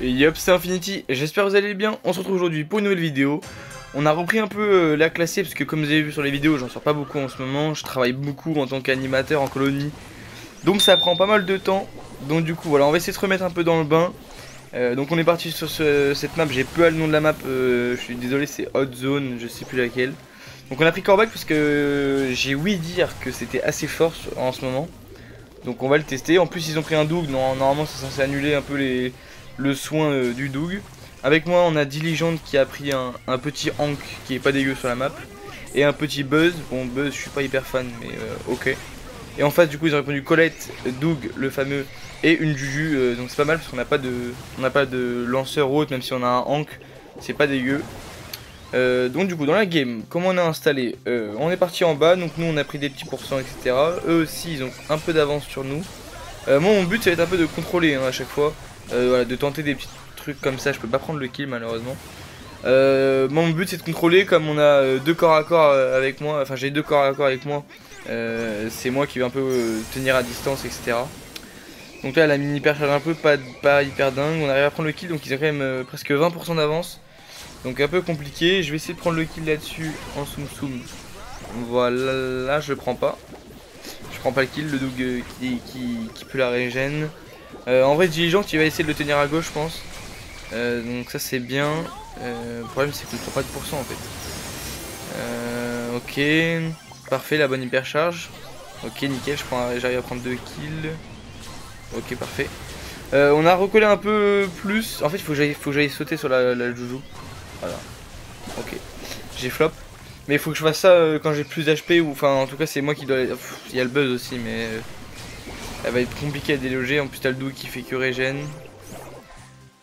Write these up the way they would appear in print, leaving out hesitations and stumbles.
Et yop, c'est Infinity, j'espère que vous allez bien. On se retrouve aujourd'hui pour une nouvelle vidéo. On a repris un peu la classée parce que comme vous avez vu sur les vidéos, j'en sors pas beaucoup en ce moment. Je travaille beaucoup en tant qu'animateur en colonie, donc ça prend pas mal de temps. Donc du coup voilà, on va essayer de se remettre un peu dans le bain. Donc on est parti sur cette map, j'ai peu le nom de la map, je suis désolé, c'est Hot Zone, je sais plus laquelle. Donc on a pris Corbac parce que j'ai ouï dire que c'était assez fort en ce moment. Donc on va le tester. En plus ils ont pris un Doug, normalement c'est censé annuler un peu le soin du Doug. Avec moi on a Diligent qui a pris un petit Hank qui est pas dégueu sur la map. Et un petit Buzz, bon Buzz je suis pas hyper fan mais ok. Et en face du coup ils ont répondu Colette, Doug le fameux et une Juju, donc c'est pas mal parce qu'on n'a pas de lanceur ou autre, même si on a un Hank, c'est pas dégueu. Donc du coup dans la game, comment on a installé, on est parti en bas, donc nous on a pris des petits pourcents etc. Eux aussi ils ont un peu d'avance sur nous. Moi mon but ça va être un peu de contrôler à chaque fois, voilà, de tenter des petits trucs comme ça. Je peux pas prendre le kill malheureusement. Mon but c'est de contrôler, comme on a deux corps à corps avec moi, enfin j'ai deux corps à corps avec moi, c'est moi qui vais un peu tenir à distance etc. Donc là la mini hyper charge un peu pas hyper dingue, on arrive à prendre le kill, donc ils ont quand même presque 20% d'avance. Donc un peu compliqué, je vais essayer de prendre le kill là-dessus en soum soum. Voilà, là je le prends pas. Je prends pas le kill, le Doug qui peut la régène. En vrai Diligent il va essayer de le tenir à gauche je pense. Donc ça c'est bien. Le problème c'est qu'on prend pas de pourcent en fait. Ok, parfait, la bonne hyper charge. Ok nickel, j'arrive à prendre 2 kills. Ok parfait. On a recollé un peu plus. En fait il faut que j'aille sauter sur la Joujou. Voilà. Ok. J'ai flop. Mais il faut que je fasse ça quand j'ai plus d'HP, ou enfin en tout cas c'est moi qui dois... Il y a le Buzz aussi mais... elle va être compliquée à déloger. En plus t'as le Doug qui fait que régène.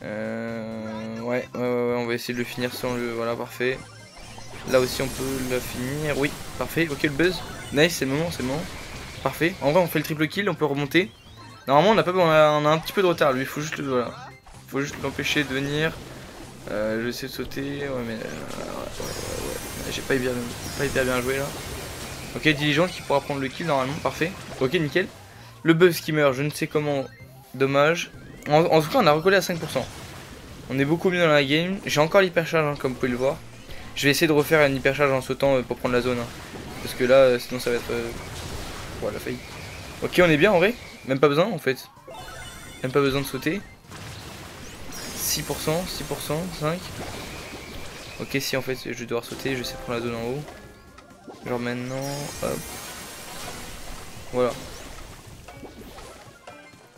Ouais, on va essayer de le finir sans le... Voilà, parfait. Là aussi on peut le finir. Oui, parfait. Ok le Buzz. Nice, c'est le moment, c'est le moment. Parfait. En vrai on fait le triple kill, on peut remonter. Normalement on a un petit peu de retard. Lui il faut juste voilà. Faut juste l'empêcher de venir. Je vais essayer de sauter. Ouais mais... j'ai pas hyper bien joué là. Ok, Diligent qui pourra prendre le kill normalement, parfait. Ok, nickel. Le Buzz qui meurt, je ne sais comment. Dommage. En tout cas, on a recollé à 5%. On est beaucoup mieux dans la game. J'ai encore l'hypercharge, hein, comme vous pouvez le voir. Je vais essayer de refaire une hypercharge en sautant pour prendre la zone. Hein. Parce que là, sinon ça va être... Voilà, failli. Ok, on est bien en vrai. Même pas besoin en fait. Même pas besoin de sauter. 6%, 5%. Ok, si en fait je vais devoir sauter, je vais essayer de prendre la zone en haut. Genre maintenant, hop. Voilà.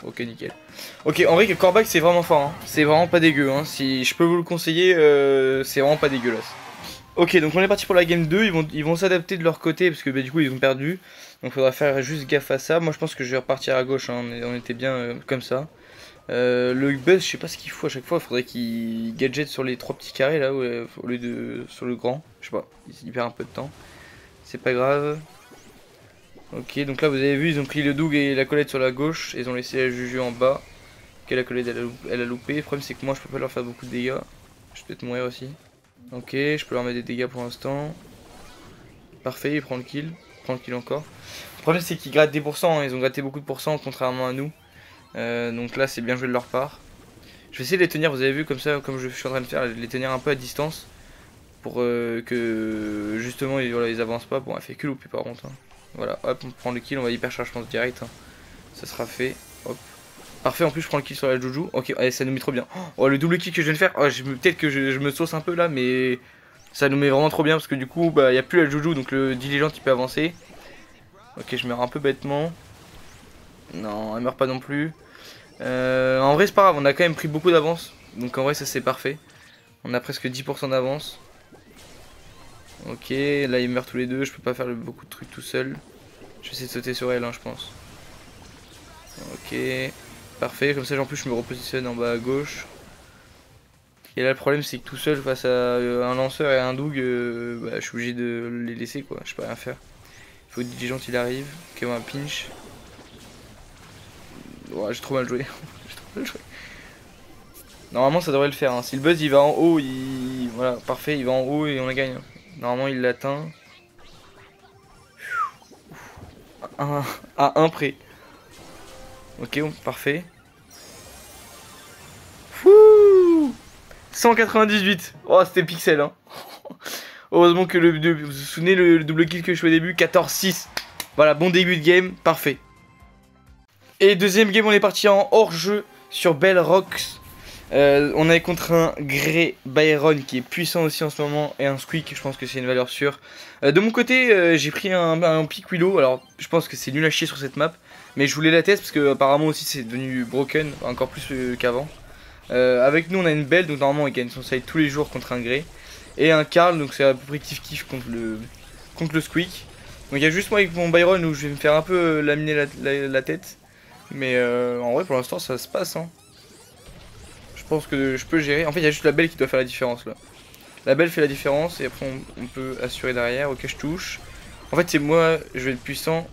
Ok, nickel. Ok, en vrai que Corbac c'est vraiment fort, hein. C'est vraiment pas dégueu, hein. Si je peux vous le conseiller, c'est vraiment pas dégueulasse. Ok, donc on est parti pour la game 2, ils vont s'adapter de leur côté parce que bah, du coup ils ont perdu. Donc faudra faire juste gaffe à ça. Moi je pense que je vais repartir à gauche, hein. On était bien comme ça. Le Buzz, je sais pas ce qu'il faut à chaque fois, il faudrait qu'il gadget sur les 3 petits carrés là, au lieu de sur le grand. Je sais pas, il perd un peu de temps. C'est pas grave. Ok, donc là vous avez vu, ils ont pris le Doug et la Colette sur la gauche, et ils ont laissé la Juju en bas. Ok, la Colette elle a loupé. Le problème c'est que moi je peux pas leur faire beaucoup de dégâts. Je vais peut-être mourir aussi. Ok, je peux leur mettre des dégâts pour l'instant. Parfait, il prend le kill. Il prend le kill encore. Le problème c'est qu'ils grattent des pourcents, hein. Ils ont gratté beaucoup de pourcents contrairement à nous. Donc là c'est bien joué de leur part. Je vais essayer de les tenir, vous avez vu, comme ça, comme je suis en train de faire, les tenir un peu à distance. Pour que justement voilà, ils avancent pas. Bon, elle fait que louper par contre. Hein. Voilà, hop, on prend le kill, on va hyper charge, je pense, direct. Hein. Ça sera fait, hop. Parfait, en plus je prends le kill sur la Joujou. Ok, allez, ça nous met trop bien. Oh, le double kill que je viens de faire, oh, peut-être que je me sauce un peu là, mais ça nous met vraiment trop bien parce que du coup, bah, il n'y a plus la Joujou, donc le Diligent il peut avancer. Ok, je meurs un peu bêtement. Non, elle meurt pas non plus. En vrai, c'est pas grave, on a quand même pris beaucoup d'avance. Donc en vrai, ça c'est parfait. On a presque 10% d'avance. Ok, là ils meurent tous les deux, je peux pas faire beaucoup de trucs tout seul. Je vais essayer de sauter sur elle, hein, je pense. Ok, parfait, comme ça en plus je me repositionne en bas à gauche. Et là le problème c'est que tout seul face à un lanceur et un Doug, bah, je suis obligé de les laisser quoi, je peux rien faire. Il faut que Diligent il arrive, ok on va pinch. Ouais, j'ai trop mal joué. J'ai trop mal joué. Normalement ça devrait le faire, hein. Si le Buzz il va en haut, voilà, parfait, il va en haut et on la gagne. Normalement il l'atteint. À un près. Ok, parfait. Fouh, 198. Oh, c'était pixel, hein. Heureusement que vous vous souvenez le double kill que je fais au début, 14-6. Voilà, bon début de game, parfait. Et deuxième game, on est parti en hors-jeu sur Bell Rocks. On est contre un Grey Byron qui est puissant aussi en ce moment et un Squeak, je pense que c'est une valeur sûre. De mon côté, j'ai pris un Pick Willow, alors je pense que c'est nul à chier sur cette map, mais je voulais la tester parce que apparemment aussi c'est devenu broken, encore plus qu'avant. Avec nous on a une Belle, donc normalement il gagne son side tous les jours contre un Grey. Et un Karl, donc c'est à peu près kiff contre le Squeak. Donc il y a juste moi avec mon Byron où je vais me faire un peu laminer la tête. Mais en vrai pour l'instant ça se passe, hein. Je pense que je peux gérer. En fait il y a juste la Belle qui doit faire la différence là. La Belle fait la différence et après on peut assurer derrière. Ok, je touche. En fait c'est moi, je vais être puissant.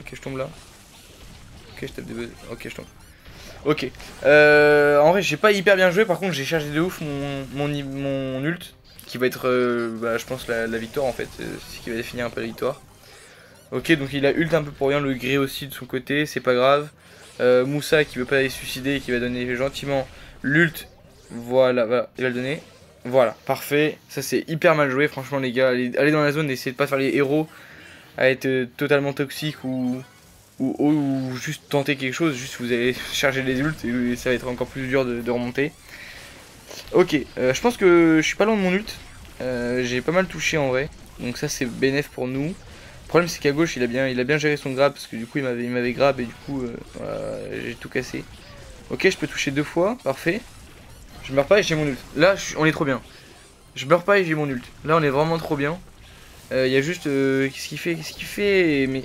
Ok, je tombe là. Ok, je tape des... Ok, je tombe. Ok. En vrai j'ai pas hyper bien joué, par contre j'ai chargé de ouf mon ult. Qui va être, je pense, la victoire en fait. C'est ce qui va définir un peu la victoire. Ok, donc il a ult un peu pour rien, le Grey aussi de son côté, c'est pas grave. Moussa qui veut pas aller se suicider, qui va donner gentiment l'ult. Voilà, voilà, il va le donner. Voilà, parfait. Ça c'est hyper mal joué, franchement les gars. Allez dans la zone, essayez de pas faire les héros à être totalement toxiques ou juste tenter quelque chose. Juste vous allez charger les ults et ça va être encore plus dur de remonter. Ok, je pense que je suis pas loin de mon ult. J'ai pas mal touché en vrai. Donc ça c'est bénéf pour nous. Le problème c'est qu'à gauche il a bien géré son grab parce que du coup il m'avait grab et du coup voilà, j'ai tout cassé. Ok, je peux toucher 2 fois, parfait. Je meurs pas et j'ai mon ult. Là on est trop bien. Je meurs pas et j'ai mon ult. Là on est vraiment trop bien. Il y a juste qu'est-ce qu'il fait mais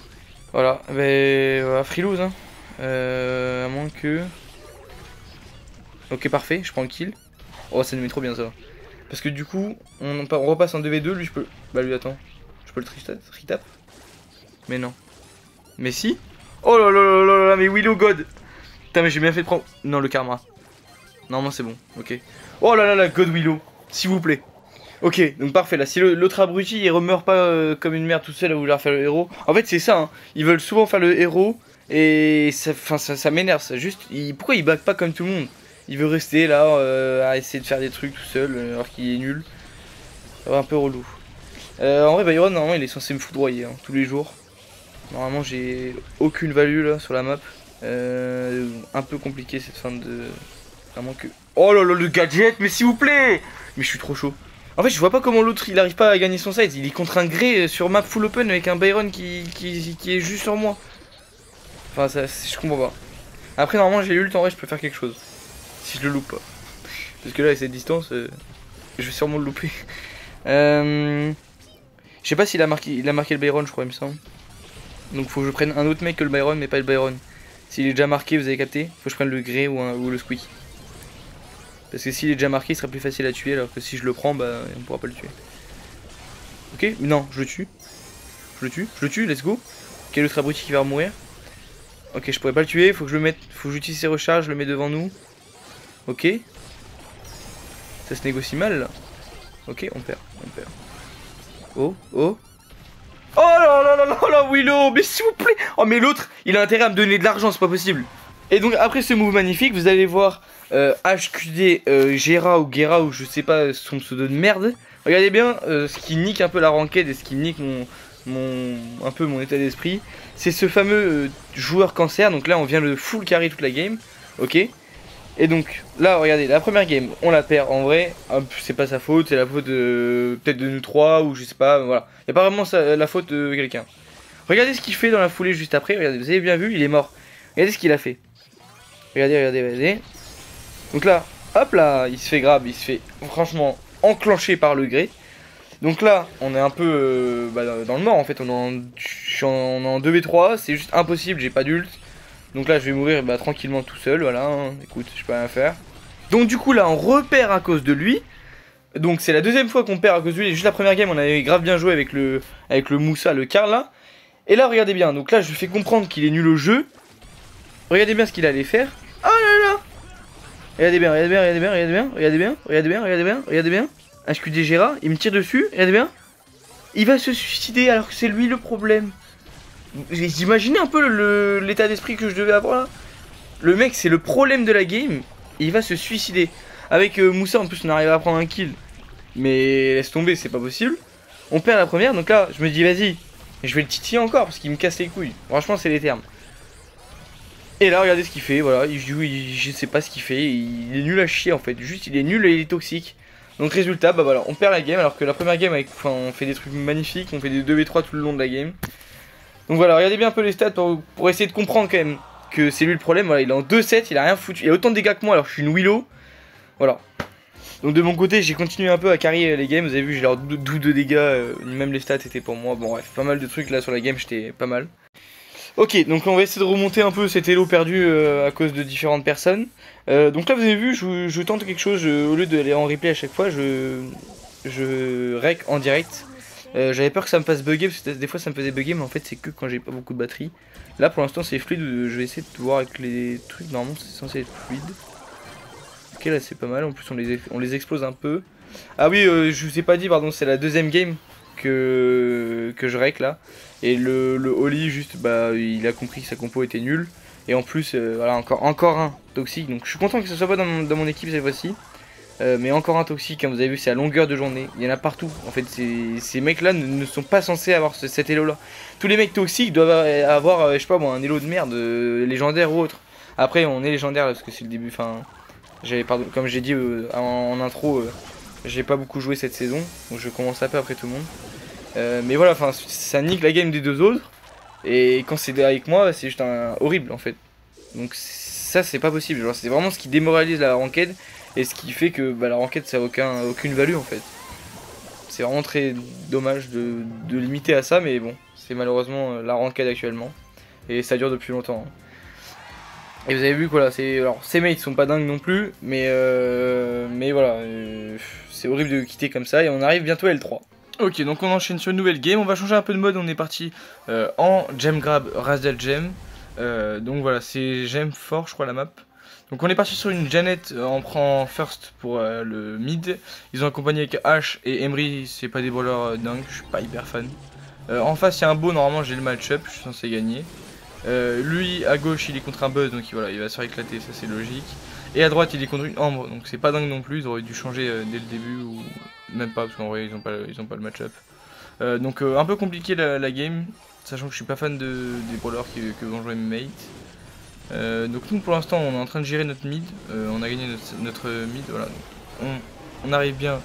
voilà, voilà, freelose hein. À moins que... Ok, parfait, je prends le kill. Oh, ça nous met trop bien ça. Parce que du coup, on repasse en 2v2, lui je peux... Bah lui attends, je peux le retap. Mais non. Mais si. Oh là là là là là, mais Willow God. Putain mais j'ai bien fait de prendre... Non, le karma. Normalement c'est bon, ok. Oh là là là, God Willow, s'il vous plaît. Ok, donc parfait, là si l'autre abruti il remeurt pas comme une merde tout seul à vouloir faire le héros. En fait c'est ça, hein. Ils veulent souvent faire le héros et ça m'énerve ça. Juste, pourquoi il back pas comme tout le monde? Il veut rester là à essayer de faire des trucs tout seul alors qu'il est nul. Ça va un peu relou. En vrai Byron normalement il est censé me foudroyer hein, tous les jours. Normalement j'ai aucune value là sur la map. Un peu compliqué cette fin de... Vraiment que... Oh là là le gadget, mais s'il vous plaît. Mais je suis trop chaud. En fait je vois pas comment l'autre il arrive pas à gagner son side. Il est contre un Grey sur map full open avec un Byron qui est juste sur moi. Enfin ça, je comprends pas. Après normalement j'ai l'ult, en vrai je peux faire quelque chose. Si je le loupe pas. Parce que là, à cette distance, je vais sûrement le louper. Je sais pas s'il a marqué le Byron, je crois, il me semble. Donc faut que je prenne un autre mec que le Byron, mais pas le Byron. S'il est déjà marqué, vous avez capté, faut que je prenne le Grey ou le Squeak. Parce que s'il est déjà marqué, il sera plus facile à tuer, alors que si je le prends, bah on pourra pas le tuer. Ok, non, je le tue. Je le tue, let's go. Quel autre abruti qui va mourir. Ok, je pourrais pas le tuer, faut que je le mette, faut que j'utilise ses recharges, je le mets devant nous. Ok. Ça se négocie mal là. Ok, on perd. Oh. Oh là là là là là, Willow, mais s'il vous plaît. Oh mais l'autre, il a intérêt à me donner de l'argent, c'est pas possible. Et donc après ce move magnifique, vous allez voir HQD Gera ou Gera ou je sais pas son pseudo de merde. Regardez bien ce qui nique un peu la ranked et ce qui nique un peu mon état d'esprit. C'est ce fameux joueur cancer. Donc là on vient le full carry toute la game. Ok. Et donc là regardez, la première game on la perd en vrai. C'est pas sa faute, c'est la faute peut-être de nous trois ou je sais pas. Voilà. Y a pas vraiment la faute de quelqu'un. Regardez ce qu'il fait dans la foulée juste après. Regardez, vous avez bien vu, il est mort. Regardez ce qu'il a fait. Regardez. Donc là, hop là, il se fait grab, il se fait franchement enclenché par le Grey. Donc là, on est un peu dans le mort en fait. Je suis en 2v3, c'est juste impossible, j'ai pas d'ult. Donc là, je vais mourir tranquillement tout seul, voilà. Hein. Écoute, je peux rien faire. Donc du coup là, on repère à cause de lui. Donc c'est la deuxième fois qu'on perd à cause de lui. Juste la première game, on avait grave bien joué avec le Moussa, le Karl là. Et là, regardez bien. Donc là, je lui fais comprendre qu'il est nul au jeu. Regardez bien ce qu'il allait faire. Oh là là. Regardez bien. HQD Gera, il me tire dessus, regardez bien. Il va se suicider alors que c'est lui le problème. Vous imaginez un peu l'état d'esprit que je devais avoir là. Le mec c'est le problème de la game, il va se suicider. Avec Moussa en plus on arrive à prendre un kill. Mais laisse tomber, c'est pas possible. On perd la première, donc là je me dis vas-y, je vais le titiller encore parce qu'il me casse les couilles. Franchement c'est les termes. Et là regardez ce qu'il fait, voilà, je sais pas ce qu'il fait, il est nul à chier en fait. Juste il est nul et il est toxique. Donc résultat, bah voilà, on perd la game alors que la première game, on fait des trucs magnifiques, on fait des 2v3 tout le long de la game. Donc voilà, regardez bien un peu les stats pour essayer de comprendre quand même que c'est lui le problème. Voilà, il est en 2-7, il a rien foutu, il a autant de dégâts que moi alors que je suis une Willow. Voilà. Donc de mon côté, j'ai continué un peu à carry les games, vous avez vu, j'ai leur double de dégâts, même les stats étaient pour moi. Bon bref, pas mal de trucs là sur la game, j'étais pas mal. Ok, donc on va essayer de remonter un peu cet elo perdu à cause de différentes personnes. Donc là vous avez vu, je tente quelque chose, au lieu d'aller en replay à chaque fois, je rec en direct. J'avais peur que ça me fasse bugger, parce que des fois ça me faisait bugger, mais en fait c'est que quand j'ai pas beaucoup de batterie. Là pour l'instant c'est fluide, je vais essayer de voir avec les trucs, normalement c'est censé être fluide. Ok là c'est pas mal, en plus on les explose un peu. Ah oui, je vous ai pas dit, pardon, c'est la deuxième game que je rec là. Et le Oli juste bah il a compris que sa compo était nulle. Et en plus voilà encore un toxique. Donc je suis content que ce soit pas dans mon équipe cette fois-ci. Mais encore un toxique, comme vous avez vu c'est à longueur de journée. Il y en a partout. En fait ces mecs là ne sont pas censés avoir cet elo là. Tous les mecs toxiques doivent avoir je sais pas moi un elo de merde légendaire ou autre. Après on est légendaire là, parce que c'est le début. Enfin comme j'ai dit en intro, j'ai pas beaucoup joué cette saison. Donc je commence un peu après tout le monde. Mais voilà, enfin ça nique la game des deux autres. Et quand c'est avec moi, c'est juste horrible en fait. Donc ça c'est pas possible. Genre c'est vraiment ce qui démoralise la ranked. Et ce qui fait que bah, la ranked ça a aucune value en fait. C'est vraiment très dommage de limiter à ça. Mais bon, c'est malheureusement la ranked actuellement. Et ça dure depuis longtemps. Et vous avez vu quoi là, alors ces mates sont pas dingues non plus. Mais voilà, c'est horrible de quitter comme ça. Et on arrive bientôt à L3. Ok, donc on enchaîne sur une nouvelle game, on va changer un peu de mode, on est parti en Gem Grab Razdal Gem. Donc voilà, c'est Gem fort je crois la map. Donc on est parti sur une Janet, on prend first pour le mid. Ils ont accompagné avec Ash et Emery, c'est pas des brawlers dingues, je suis pas hyper fan. En face il y a un beau, normalement j'ai le match-up, je suis censé gagner. Lui à gauche il est contre un Buzz, donc voilà, il va se faire éclater, ça c'est logique. Et à droite il est contre une Ambre, donc c'est pas dingue non plus, ils auraient dû changer dès le début ou même pas, parce qu'en vrai ils ont pas le match-up. Donc un peu compliqué la game, sachant que je suis pas fan des brawlers que vont jouer mes mates. Donc nous pour l'instant on est en train de gérer notre mid, on a gagné notre mid, voilà. On arrive bien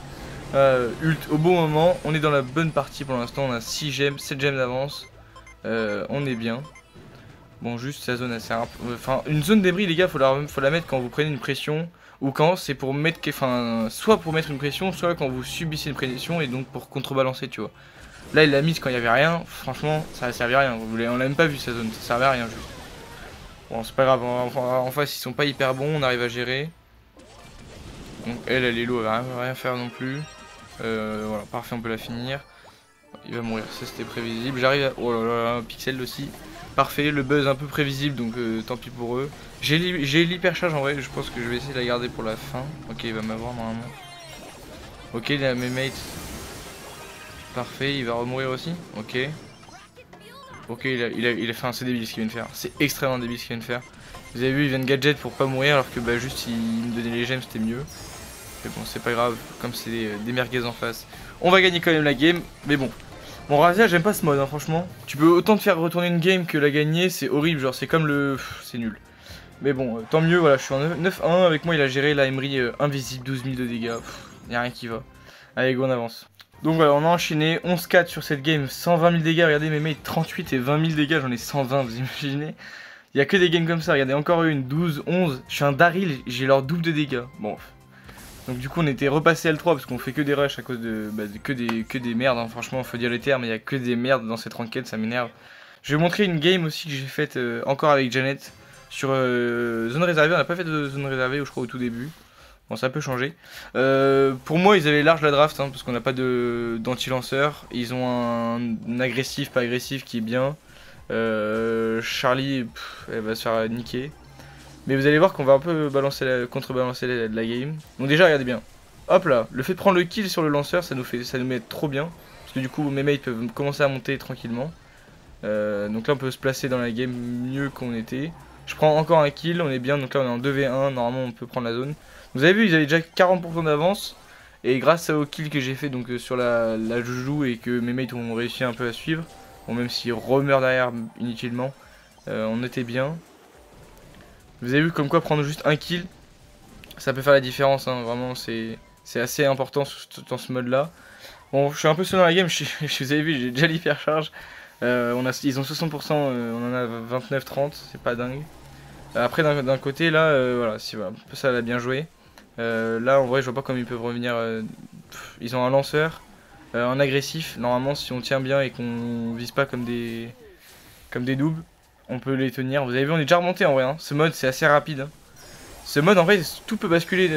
ult au bon moment, on est dans la bonne partie pour l'instant, on a 6 gemmes, 7 gemmes d'avance, on est bien. Bon, juste sa zone assez simple. Enfin, une zone débris, les gars, faut la mettre quand vous prenez une pression. Ou quand c'est pour mettre. Enfin, soit pour mettre une pression, soit quand vous subissez une pression et donc pour contrebalancer, tu vois. Là, il l'a mise quand il n'y avait rien. Franchement, ça ne servait à rien. On l'a même pas vu sa zone, ça servait à rien juste. Bon, c'est pas grave. En face, ils sont pas hyper bons, on arrive à gérer. Donc, elle est low, elle va rien faire non plus. Voilà, parfait, on peut la finir. Il va mourir, ça c'était prévisible. J'arrive à. Oh là là, Pixel aussi. Parfait, le buzz un peu prévisible, donc tant pis pour eux. J'ai l'hypercharge en vrai, je pense que je vais essayer de la garder pour la fin. Ok, il va m'avoir normalement. Ok, il a mes mates. Parfait, il va remourir aussi. Ok. Ok, il a fait un... C'est débile ce qu'il vient de faire. C'est extrêmement débile ce qu'il vient de faire. Vous avez vu, il vient de gadget pour pas mourir, alors que bah juste il me donnait les gemmes, c'était mieux. Mais bon, c'est pas grave, comme c'est des merguez en face. On va gagner quand même la game, mais bon. Bon, Razia, j'aime pas ce mode, hein, franchement. Tu peux autant te faire retourner une game que la gagner, c'est horrible, genre c'est comme le... c'est nul. Mais bon, tant mieux, voilà, je suis en 9-1, avec moi il a géré la Emery invisible, 12 000 de dégâts, y'a rien qui va. Allez, go, on avance. Donc voilà, on a enchaîné 11-4 sur cette game, 120 000 dégâts, regardez mes mates, 38 et 20 000 dégâts, j'en ai 120, vous imaginez. Il y a que des games comme ça, regardez, encore une, 12, 11, je suis un Daryl, j'ai leur double de dégâts, bon. Donc du coup on était repassé L3 parce qu'on fait que des rushs à cause de, que des merdes, hein. Franchement faut dire les termes, il n'y a que des merdes dans cette ranked, ça m'énerve. Je vais montrer une game aussi que j'ai faite encore avec Janet sur zone réservée, on n'a pas fait de zone réservée je crois au tout début. Bon ça peut changer. Pour moi ils avaient large la draft hein, parce qu'on n'a pas d'anti-lanceur, ils ont un agressif, pas agressif qui est bien. Charlie, elle va se faire niquer. Mais vous allez voir qu'on va un peu contrebalancer la game. Donc déjà regardez bien. Hop là, le fait de prendre le kill sur le lanceur ça nous met trop bien. Parce que du coup mes mates peuvent commencer à monter tranquillement. Donc là on peut se placer dans la game mieux qu'on était. Je prends encore un kill, on est bien, donc là on est en 2v1, normalement on peut prendre la zone. Vous avez vu, ils avaient déjà 40% d'avance. Et grâce au kill que j'ai fait donc sur la joujou et que mes mates ont réussi un peu à suivre, bon, même s'ils remeurent derrière inutilement, on était bien. Vous avez vu comme quoi prendre juste un kill, ça peut faire la différence, hein, vraiment c'est assez important dans ce mode là. Bon, je suis un peu seul dans la game, vous avez vu, j'ai déjà l'hypercharge. Ils ont 60%, on en a 29-30, c'est pas dingue. Après d'un côté là, voilà, si voilà, un peu ça l'a bien joué. Là en vrai je vois pas comment ils peuvent revenir. Ils ont un lanceur, un agressif. Normalement si on tient bien et qu'on vise pas comme des doubles, on peut les tenir. Vous avez vu on est déjà remonté en vrai, hein. Ce mode c'est assez rapide, hein. Ce mode en vrai tout peut basculer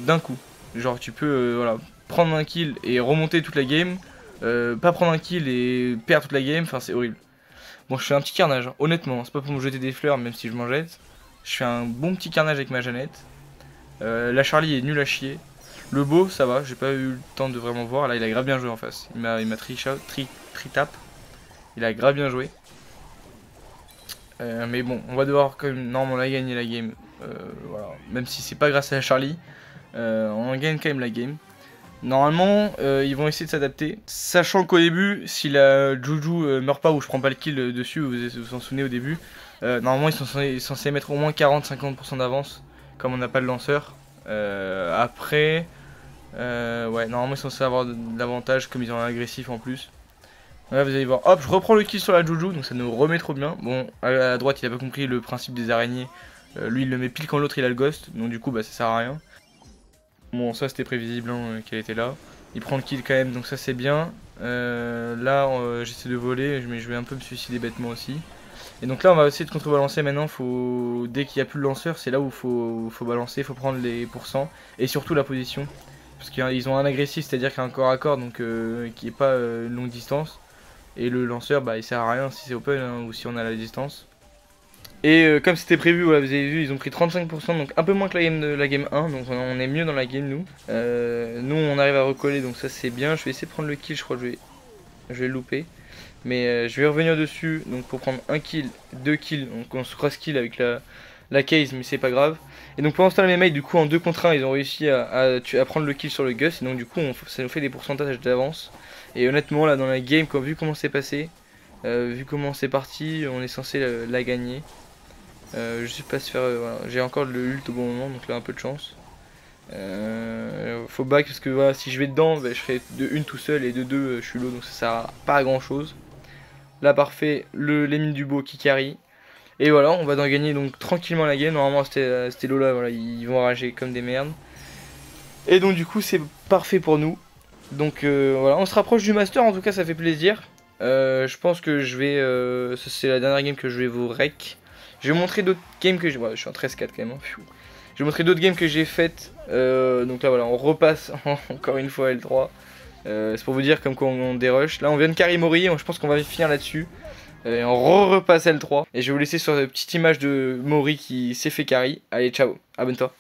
d'un coup. Genre tu peux voilà, prendre un kill et remonter toute la game. Pas prendre un kill et perdre toute la game, enfin c'est horrible. Bon je fais un petit carnage, hein. Honnêtement, c'est pas pour me jeter des fleurs même si je m'en jette. Je fais un bon petit carnage avec ma Jeannette. La Charlie est nulle à chier. Le beau ça va, j'ai pas eu le temps de vraiment voir. Là il a grave bien joué en face. Il m'a tri-tap. Il a grave bien joué. Mais bon, on va devoir quand même normalement la gagner la game. Voilà. Même si c'est pas grâce à la Charlie. On gagne quand même la game. Normalement, ils vont essayer de s'adapter. Sachant qu'au début, si la Juju meurt pas ou je prends pas le kill dessus, vous en souvenez au début, normalement ils sont censés mettre au moins 40-50% d'avance, comme on n'a pas de lanceur. Après, ouais, normalement ils sont censés avoir de l'avantage, comme ils ont un agressif en plus. Là vous allez voir, hop, je reprends le kill sur la Juju, donc ça nous remet trop bien. Bon, à droite il a pas compris le principe des araignées. Lui il le met pile quand l'autre il a le ghost, donc du coup bah ça sert à rien. Bon ça c'était prévisible hein, qu'elle était là. Il prend le kill quand même donc ça c'est bien. Là j'essaie de voler mais je vais un peu me suicider bêtement aussi. Et donc là on va essayer de contrebalancer maintenant. Dès qu'il n'y a plus de lanceur c'est là où faut balancer, faut prendre les pourcents. Et surtout la position. Parce qu'ils ont un agressif, c'est-à-dire qu'il y a un corps à corps donc qui est pas une longue distance. Et le lanceur bah il sert à rien si c'est open hein, ou si on a la distance. Et comme c'était prévu, voilà, vous avez vu, ils ont pris 35%, donc un peu moins que la game 1, donc on est mieux dans la game nous. Nous on arrive à recoller, donc ça c'est bien. Je vais essayer de prendre le kill, je crois que je vais le louper. Mais je vais revenir dessus, donc pour prendre un kill, 2 kills, donc on se cross kill avec la case, mais c'est pas grave. Et donc pendant ce temps mes mates, du coup en 2 contre 1, ils ont réussi à prendre le kill sur le Gus, et donc du coup ça nous fait des pourcentages d'avance. Et honnêtement là dans la game, vu comment c'est passé, vu comment c'est parti, on est censé la gagner. Je sais pas se faire. Voilà. J'ai encore le ult au bon moment, donc là un peu de chance. Faut back parce que voilà, si je vais dedans, bah, je serai de 1 tout seul et de 2 je suis low, donc ça sert pas à grand chose. Là parfait, les mines du beau qui carry. Et voilà, on va en gagner donc tranquillement la game. Normalement c'était low là, voilà, ils vont rager comme des merdes. Et donc du coup c'est parfait pour nous. Donc voilà, on se rapproche du master, en tout cas ça fait plaisir. Je pense que je vais. C'est la dernière game que je vais vous rec. Je vais vous montrer d'autres games que j'ai. Ouais, je suis en 13-4 quand même. Hein. Je vais vous montrer d'autres games que j'ai faites. Donc là voilà, on repasse encore une fois L3. C'est pour vous dire comme quoi on dérush. Là on vient de carry Mori, je pense qu'on va finir là-dessus. Et on repasse L3. Et je vais vous laisser sur cette petite image de Mori qui s'est fait carry. Allez, ciao, abonne-toi.